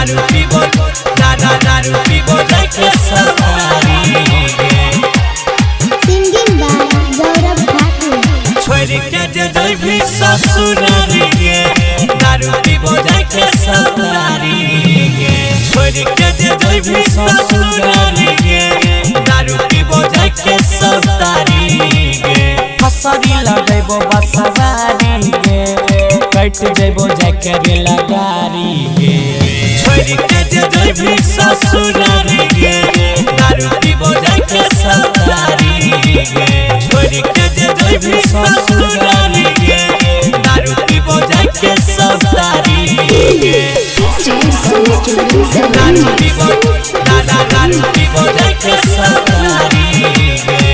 दारू पीबो दारू पीबो जाके सवारी गे सिंगिंग बाय गौरव ठाकुर छोड़ के जे जइबी ससुरारी गे दारू पीबो जाके सवारी गे छोड़ के जे जइबी ससुरारी गे दारू पीबो जाके सवारी गे फसरी लगैबो बसवारी गे कट जइबो जाके रे लगारी गे छोड़ के जे जइबी ससुरारी गे दारू पीबो जाके सवारी गे छोड़ के जे जइबी ससुरारी गे दारू पीबो जाके सवारी गे दारू पीबो दारू पीबो जाके सवारी गे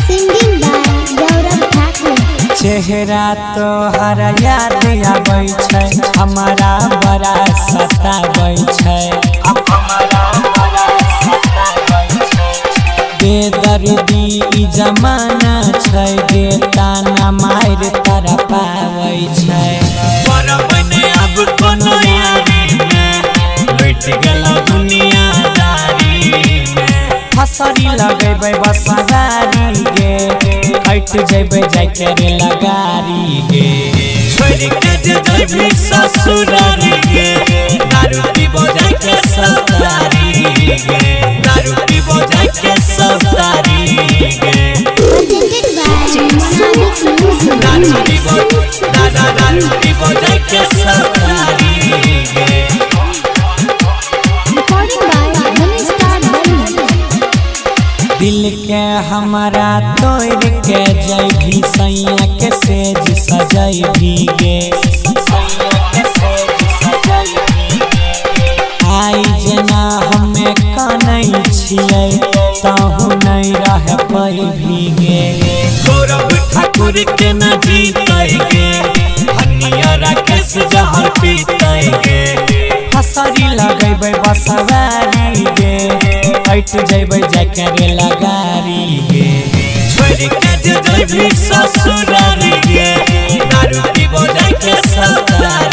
सिंगिंग बाय गौरव ठाकुर चेहरा तोहर याद आबै छै हमारा बड़ा सताबै छै बेदर्दी ई जमाना छै गे ताना मार तारा पाबै छै परबने अब कोनो यारी में लुट गेलो दुनियादारी में फसरी लगैबै बसवारी गे हट जइबै जाके रे लगारी गे छोड़ के जे जइबी ससुरारी गे दारू पीबो जाके सवारी गे दारू पीबो जाके सवारी गे presented by Sonic Music दारू पीबो दारू पीबो जाके सवारी गे recording by Manistar Bali दिल के हमारा तोड़ के जइबी सैया के सेज सजैबी गे आई जेना हमे कानै छियै ताहू नहीं रह पैभी गे गौरव ठाकुर के न जीतै गे हनिया राकेश जहर पीतै गे फसरी लगैबै बसवारी गे हट जइबै जाके रे लगारी गे छोड़ के जे जइबी ससुरारी गे दारू पीबो जाके सवारी